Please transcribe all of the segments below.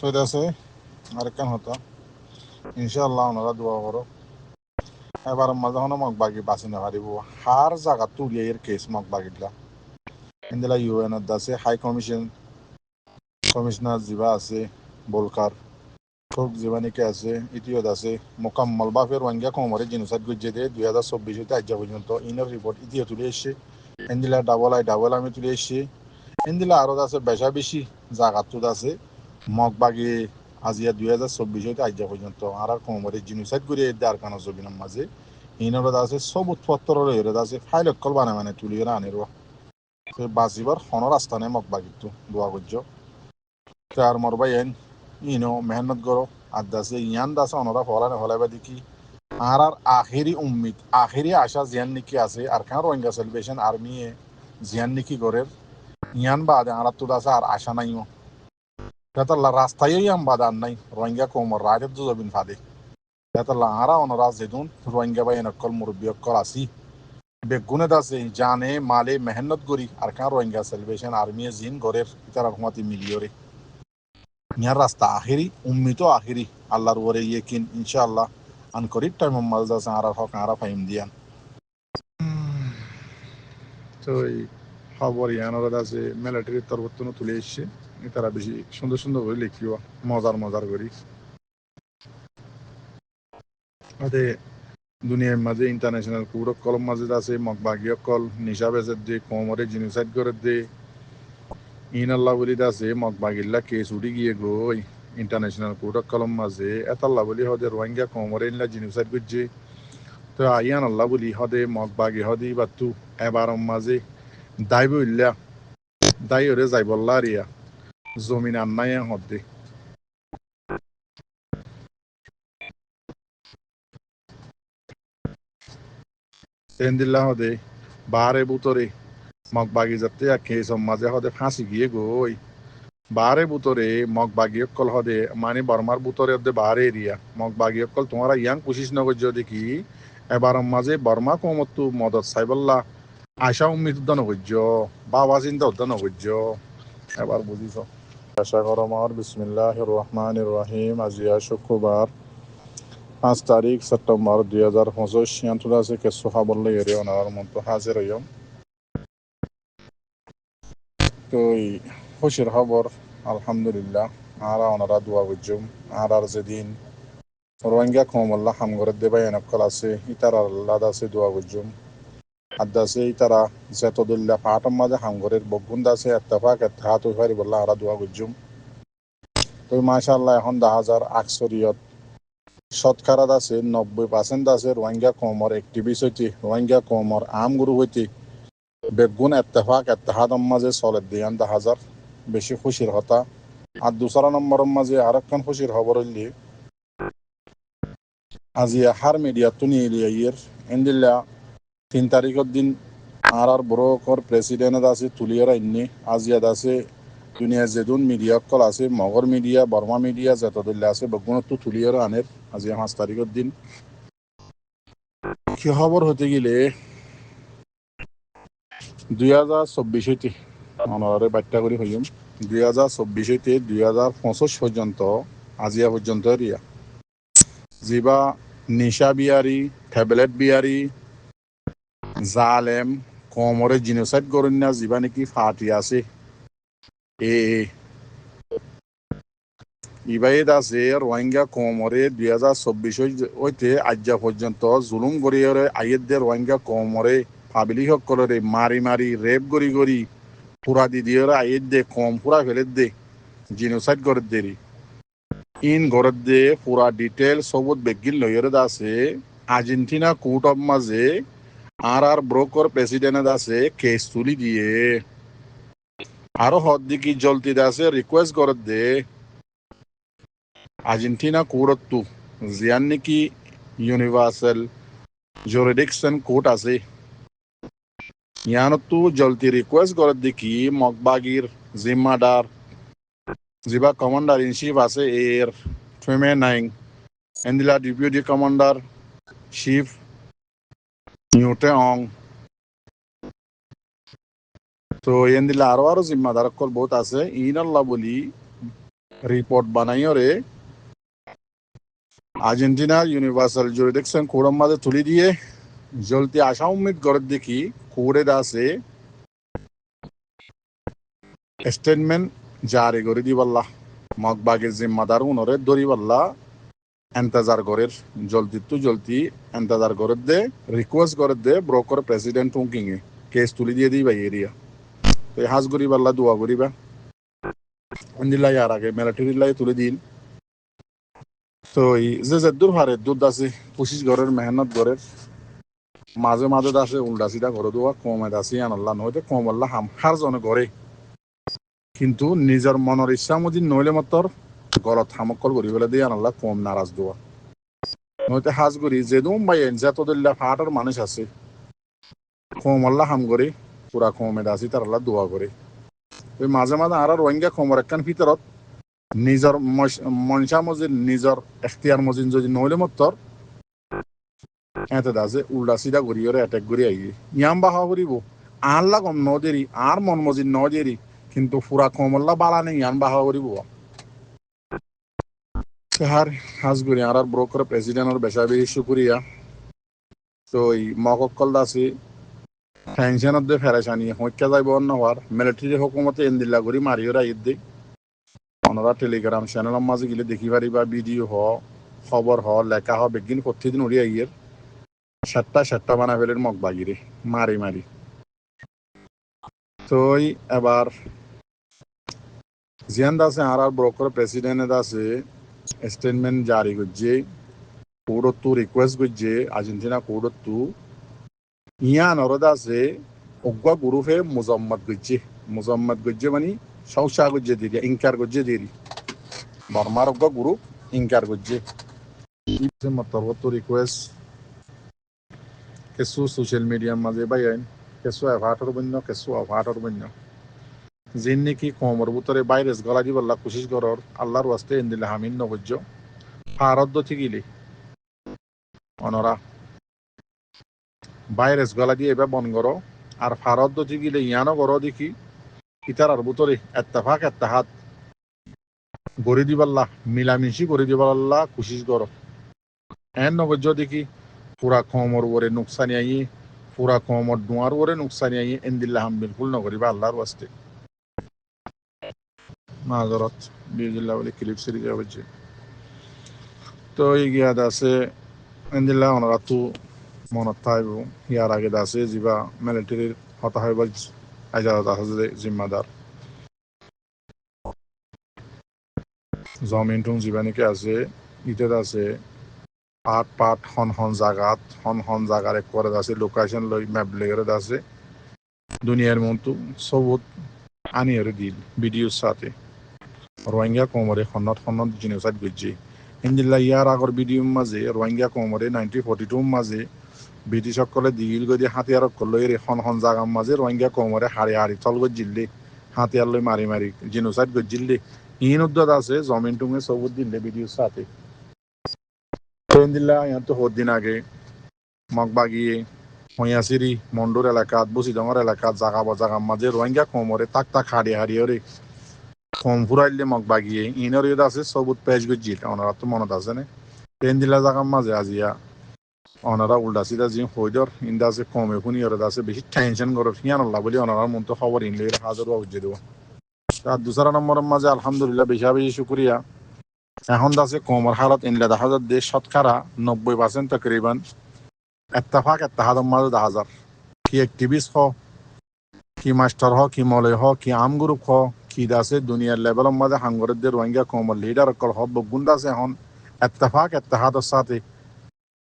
তো এটা আছে আরেকখান হতা ইনশাআল্লাহ ওনারা দোয়া করো এবার মাঝে হনো মগ বাগি বাঁচি নাহারিব হার জায়গা তুলিয়ে এর কেস মগ বাগিলা ইন্দিলা ইউএন আছে হাই কমিশনার জিবা আছে বলকার খুব জীবানিকে আছে ইতিহাদ আছে মোকাম্মল বাফের রোহিঙ্গা কোমরে জিনোসাইড গুজে দিয়ে 2024 হতে আজ পর্যন্ত ইনার রিপোর্ট ইতিহাদ তুলে এসছে এন্দিলা ডাবল আমি তুলে এসছি এন্দিলা আরো আছে বেশা বেশি জায়গাতুদ আছে মগবাগি আজিয়া 2024 হতে আজ পর্যন্ত আর কোমরে জিনোসাইড করে দেওয়ার কারণ জবিনের মাঝে ইনারদ আছে সব উৎপত্তর এরদ আছে ফাইল অক্কল বানায় তুলিয়ে আনির বাজিবার হন রাস্তা নেই মগবাগিতো দোয়া করছ আর মরবাই মেহনত করো আর দাসে ইয়ান দাসে অনরা ফলানে ফলাইবা দেখি আর আখেরি উম্মিদ আখেরি আশা জিয়ান নিকি আছে আর কেন রোহিঙ্গা সেলিব্রেশন আর্মি জিয়ান নিকি করের ইয়ান বাদে আর তো দাসে আর আশা নাইও তাতাল্লা রাস্তায় ইয়ান বাদে আর নাই রোহিঙ্গা কোমর রাজের জবিন ফাদে তাতাল্লা আরা অনরা যেদুন রোহিঙ্গা বাই নকল মুরব্বী অকল আসি বেগুনে দাসে জানে মালে মেহনত করি আর কেন রোহিঙ্গা সেলিব্রেশন আর্মি জিন গরের ইতার রহমতি মিলিয়রে ইয়ার রাস্তা আখেরি উম্মিত আখেরি আল্লাহর ওরে ইয়েকিন ইনশাআল্লাহ আন করিব টাইম মালদা সারা হক আরা ফাইম দিয়ান তো এই খবর ইয়ানোর আছে মিলিটারির তরফ তুলে এসছে তারা বেশি সুন্দর সুন্দর করে লিখিও মজার করি আদে দুনিয়ার মাঝে ইন্টারন্যাশনাল কুড়ক কলম মাঝে আছে মগবাগিয় কল নিশা বেজের দে কোমরে জিনিসাইড করে দে ইন আল্লাহ বলি আছে মগবাগিল্লা কেস উঠি গিয়ে গই ইন্টারন্যাশনাল কুড়ক কলম মাঝে এতাল্লাহ বলি হদে রোহিঙ্গা কোমরে ইনলা জিনিসাইড করছে তো আইয়ান আল্লাহ বলি হদে মগবাগি হদি বাতু এবার মাঝে দাইব ইল্লা দাই ওরে যাই বললা রিয়া জমিন আন্নাই হদে তেন্দিল্লা হদে বারে বুতরে মগবাগি যাতে কেস মাঝে হদে ফাঁসি গিয়ে গই বারে বুতরে মগবাগি অকল হদে মানে বর্মার বুতরে হদে বারে এরিয়া মগবাগি অকল তোমরা ইয়াং কোশিস নগর দেখি এবার মাঝে বর্মা কমতু মদত সাইবল্লা আশা উম্মিদ উদ্যান হইজ বাবা চিন্তা উদ্যান হইজ এবার বুঝিস আশা করম আর বিসমিল্লাহ রহমান রহিম আজিয়া শুক্রবার 5 তারিখ সেপ্টেম্বর 2025 ইয়ান্তুদা আছে কেসু খাবল্লে এরিয়া ওনার মতো হাজির হইম তো খুশির খবর আলহামদুলিল্লাহ আরা ওনারা দোয়া বুঝুম আর যেদিন রোহিঙ্গা কমল্লা হামগরের দেবাই এনকল আছে ইতার আল্লাহ আছে দোয়া বুঝুম আদাসে ইতারা যেতদুল্লাহ পাটম মাঝে হামগরের বগুন দাসে এত্তেফাক এত্তেহাত হইফারি বললা আরা দোয়া বুঝুম তো মাশাআল্লাহ এখন 10,000 আকসরিয়ত শতকরা আছে 90% আছে রোহিঙ্গা কমর অ্যাক্টিভিস্ট হইতে রোহিঙ্গা কমর আম গুরু হইতে বেগুন এত্তেফাক এত্তেহাদম মাঝে চলে দিয়ান 10,000 বেশি খুশির হতা আর দুসরা নম্বরের মাঝে আরেকখান খুশির খবর হইলি আজি হার মিডিয়া তুনি ইয়ের ইন্দিল্লা 3 তারিখের দিন আর ব্রোকর প্রেসিডেন্ট আছে তুলিয়ার আইনি আজিয়াদ আছে দুনিয়া যেদুন মিডিয়া কল আছে মগর মিডিয়া বর্মা মিডিয়া যতদুল্লা আছে বেগুনত তুলিয়ার আনের আজি 5 তারিখের দিন কি খবর হতে গেলে 2024 হইতে অনরে বার্তা করে হইম 2024 হইতে 2025 পর্যন্ত আজিয়া পর্যন্ত রিয়া জিবা নিশা বিয়ারি ট্যাবলেট বিয়ারি জালেম কোমরে জিনোসাইড করেন না জিবা নাকি ফাটি আছে এ ইবাইদ আছে রোহিঙ্গা কোমরে 2024 হইতে আজ্জা পর্যন্ত জুলুম গড়িয়ে আইয়েদের রোহিঙ্গা কোমরে পাবলিক সকলরে মারি রেপ গড়ি পুরা দিদিওর আইয়ের দে কম পুরা ফেলে দে জিনোসাইড করে দেরি ইন ঘরের দে পুরা ডিটেল সবুত বেগিল লইয়ের আছে আর্জেন্টিনা কোর্ট অফ মাঝে আর ব্রোকর প্রেসিডেন্ট আছে কেস তুলি দিয়ে আরো হদ দিকে জলতি আছে রিকোয়েস্ট করে দে আর্জেন্টিনা কোর্ট জিয়ান নাকি ইউনিভার্সাল জুরিডিকশন কোর্ট আছে ইয়ানতো জলতি রিকোয়েস্ট করে দেখি মগবাগির জিম্মাদার জিবা কমান্ডার ইন চিফ আছে এর ফেমে নাইং এন্দিলা ডেপুটি কমান্ডার চিফ নিউটে অং তো এন্দিলা আরো জিম্মাদার কল বহুত আছে ইন আল্লাহ বলি রিপোর্ট বানাইও রে আর্জেন্টিনার ইউনিভার্সাল জুরিডিকশন কোড়ম মাঝে তুলি দিয়ে জলতি আশা উম্মিদ করে দেখি কোড়ে দাসে স্টেটমেন্ট জারি করে দিবাল্লা মগবাগের জিম্মাদার উনরে দরিবাল্লা এন্তাজার গরের জলদি এন্তাজার গরের দে রিকোয়েস্ট করে দে ব্রোকর প্রেসিডেন্ট হুকিং এ কেস তুলি দিয়ে দিই ভাই এরিয়া তো হাজ গরিবাল্লা দোয়া করিবা ইন্দিল্লাই আর আগে মিলিটারি লাই তুলে দিন তো যে দূর হারে দুধ আছে 25 ঘরের মেহনত ঘরের মাঝে মাঝে আছে উল্টা সিধা ঘর দোয়া কমে দাসি আনাল্লাহ নইতে কম আল্লাহ হার জনে ঘরে কিন্তু নিজের মনের ইচ্ছা মজি নইলে মাত্র গলত হামকল করি বলে দিয়ে আনাল্লাহ কম নারাজ দোয়া নইতে হাজ করি যেদুম ভাই যত দিল্লা ফাটার মানুষ আছে কম আল্লাহ হাম করে পুরা কমে দাসি তার আল্লাহ দোয়া করে ওই মাঝে মাঝে আর রোহিঙ্গা কমর একখান ভিতরত নিজের মনসা মজিদ নিজের এখতিয়ার মজিদ যদি নইলে মাত্র এতে দাসে উল্টা সিধা করি ওরে অ্যাটাক করি আই ইয়াম বাহা করিব আল্লাহ কম ন দেরি আর মন মজিদ ন দেরি কিন্তু পুরা কমল্লা বালা নেই ইয়ান বাহা করিব হার হাজগুড়ি আর ব্রোকার প্রেসিডেন্টের বেশা বেশি শুক্রিয়া তো এই মকল দাসি টেনশনত দে ফেরেশানি হইকা যাইব অন্য হওয়ার মিলিটারি হুকুমতে এন্দিল্লা করি মারিও রাইত দে ওনারা টেলিগ্রাম চ্যানেলের মাঝে গেলে দেখি পারিবা ভিডিও হ খবর হ লেখা হ বেগিন প্রতিদিন উড়ি আইয়ের সাতটা বানা ফেলের মগ বাগিরে মারি তো এবার জিয়ান দাসে আর ব্রোকার প্রেসিডেন্ট দাসে স্টেটমেন্ট জারি করছে কোডত্তু রিকোয়েস্ট করছে আর্জেন্টিনা কোডত্তু ইয়ান অরদ আছে অজ্ঞা গ্রুপে মুজম্মদ গজ্জে মানে সৌসা গজ্জে দিদি ইনকার গজ্জে দিদি বর্মার অজ্ঞা গ্রুপ ইনকার গজ্জে মতবত রিকোয়েস্ট কেসু সোশ্যাল মিডিয়ার মাঝে বাইন কেসু এভার্টর বন্য কেসু অভার্টর বন্য যিন নাকি কমর ভিতরে ভাইরাস গলা দিবল্লা কোশিশ করর আল্লাহর ওয়াস্তে এন্দিলে হামিন নগজ্য ফারদ্দ ঠিকিলে অনরা ভাইরাস গলা দিয়ে এবার বন করো আর ফারদ্দ ঠিকিলে ইয়ানো করো দেখি ইতার আর ভিতরে এত্তাহাত গড়ে দিবাল্লা মিলামিশি করে দিবাল্লা কোশিশ করো এন নগজ্য দেখি পুরা কমর ওরে নুকসানি আই পুরা কমর ডুয়ার ওরে নুকসানি আই এন্দিল্লা হাম বিলকুল নগরিবা আল্লাহর ওয়াস্তে মাযরত বিজিল্লাহ বলে ক্লিপ সিরিজ হচ্ছে তো এই গিয়াদ আছে এন্দিল্লাহ ওনারা তো মনত থাইব ইয়ার আগে আছে যিবা মিলিটারির হতা হইবার আজাদ আছে জিম্মাদার জমিন টুং যিবা নাকি আছে ইতে আছে পাট হন জাগার এক করে আছে লোকেশন লই ম্যাপ লেগে আছে দুনিয়ার মতো সবুত আনি আর দিল ভিডিওর সাথে রোহিঙ্গা কোমরে খন্নত জিনিসাত গজ্জি ইন্দিল্লা ইয়ার আগর ভিডিওর মাঝে রোহিঙ্গা কোমরে 1942 মাঝে ব্রিটিশ সকলে দিল গদি হাতিয়ার লই হন জাগার মাঝে রোহিঙ্গা কোমরে হাড়ি তল গজ্জিল্লে হাতিয়ার লই মারি জিনিসাত গজ্জিল্লে ইন উদ্যত আছে জমিন টুঙে সবুত দিল্লে ভিডিওর সাথে ইন্দিল্লা ইয়ার তো দিন আগে মগবাগিয়ে হইয়াছিরি মন্ডুর এলাকাত বসিডঙ্গর এলাকাত জাগার মাঝে রোহিঙ্গা কোমরে তাক হাড়ি ওরে কম ফুরাইলে মগ বাগিয়ে ইনর ইয়দ আছে সবুত পেশ গজ্জিল ওনারা তো মনত আছে না ট্রেন দিলা জাগার মাঝে আজিয়া ওনারা উল্টা সিধা যে হইদর ইন্দা আছে কমে শুনি ওরা আছে বেশি টেনশন করো ফিয়ান আল্লাহ বলি ওনারা মন তো খবর ইনলে হাজার উজ্জে দেবো তার দুসরা নম্বরের মাঝে আলহামদুলিল্লাহ বেশি শুক্রিয়া এখন আছে কমর হালত ইনলে দেখা যার দেশ শতকরা 90% তকরিবান এত্তাহাদর মাঝে দেখা যার কি অ্যাক্টিভিস্ট হ কি মাস্টার হ কি মলয় হ কি আম গ্রুপ হ কি দাসে দুনিয়ার লেভেলের মাঝে হাঙ্গরদের রোহিঙ্গা কমর লিডার কল হব বগুন দাসে এখন এত্তাহাদর সাথে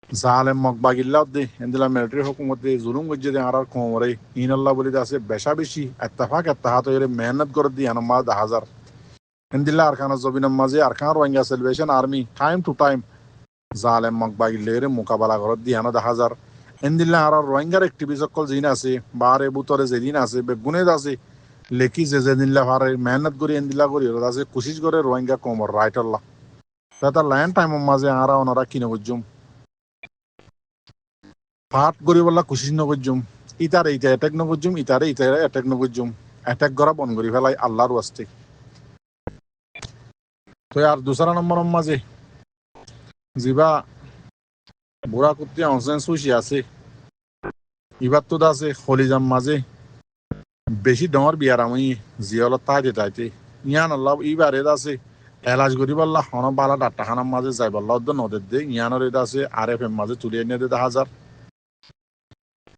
জালেম মগবাগিল্লাহ দে এন্দিলা মিলিটারি হুকুমতে জুলুম গজ্জে দে আর কমরে ইনাল্লাহ বলি দাসে বেশি এত্তাহাদ এর মেহনত করে দি আনমা 10,000 এন্দিলা আরকানা জবিনের মাঝে Arakan Rohingya celebration army time to time জালেম মগবাগিল্লের মোকাবেলা করে দি আনো 10,000 এন্দিল্লা আর রোহিঙ্গার অ্যাক্টিভিস্ট সকল যিন আছে বারে বুতরে যেদিন আছে বেগুনে আছে লেখি যেদিনলা ভারে মেহনত করি এন্দিলা করি ওরা আছে কোশিশ করে রোহিঙ্গা কমর রাইট আল্লাহ তাতা ল্যান্ড টাইমের মাঝে আর ওনারা কিনে বুঝুম পাঠ করি বললা কোশিশ নগজুম ইতারে অ্যাটাক নগজুম ইতারে অ্যাটাক নগজুম অ্যাটাক করা বন করি ফেলাই আল্লাহর ওয়াস্তে তো আর দুসরা নম্বর মাঝে যিবা বুড়া কুত্তি অংশেন সুশি আছে ইবার তো আছে খলিজাম মাঝে বেশি ডর বিয়ার আমি জিয়লত তাইতে তাইতে ইয়ান আল্লাহ ইবারে আছে এলাজ করি বললা হন বালা ডাক্তার খানার মাঝে যাই বললা নদের দে ইয়ানোর এটা আছে আর এফ এম মাঝে তুলিয়ে নিয়ে দে হাজার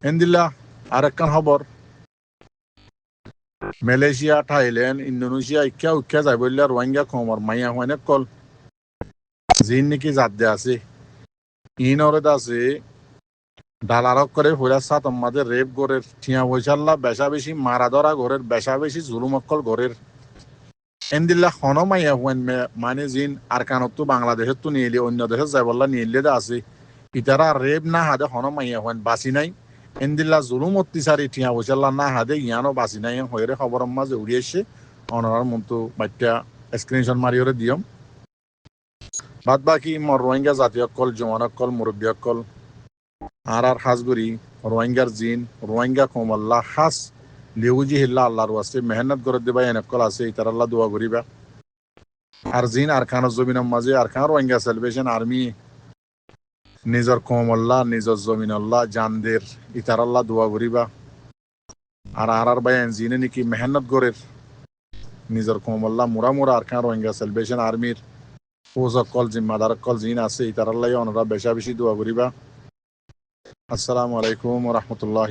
এন্দিল্লা আরেকখান খবর মালয়েশিয়া থাইল্যান্ড ইন্দোনেশিয়া ইচ্ছা উচ্ছা যাই বললে রোহিঙ্গা খবর মাইয়া হয় কল জিন নাকি জাত দে আছে ইনরে আছে ডালারক করে হইরা সাত আমাদের রেপ গড়ের ঠিয়া বৈশাল্লা বেশা বেশি মারা ধরা ঘরের বেশা বেশি জুলুমক্কল ঘরের এন্দিল্লা হনমাইয়া হুয়েন মানে জিন আর কানত তো বাংলাদেশের তো নিয়ে অন্য দেশের যাই বললা নিয়ে আছে ইতারা রেপ না হাদে হনমাইয়া হুয়েন বাসি নাই এন্দিল্লা জুলুম অত্যাচারী ঠিয়া বৈশাল্লা না হাদে ইয়ানো বাসি নাই হয়ে খবর মাঝে উড়িয়েছে অনরার মতো বাচ্চা স্ক্রিনশট মারিওরে দিয়ম বাদ বাকি মর রোহিঙ্গা জাতীয় কল জওয়ানকল মুরব্বী কল আর হাজগুড়ি রোহিঙ্গার জিন রোহিঙ্গা কমল্লা হাস লিউজি হিল্লা আল্লাহর ওয়াস্তে মেহনত করে দিবা এনেকল আছে ইতার আল্লাহ দোয়া করিবা আর জিন আর খান জমিনের মাঝে আর খান রোহিঙ্গা সেলিব্রেশন আর্মি নিজর কমল্লা নিজর জমিন আল্লাহ জানদের ইতার আল্লাহ দোয়া করিবা আর আর বাইন জিনে নাকি মেহনত করে নিজর কমল্লা মুরা মুরা আর খান রোহিঙ্গা সেলিব্রেশন আর্মির কল জিম্মাদার কল জিন আছে ইতার আল্লাহ অনরা বেশা বেশি দোয়া করিবা আসসালামু আলাইকুম ওয়া রাহমাতুল্লাহ।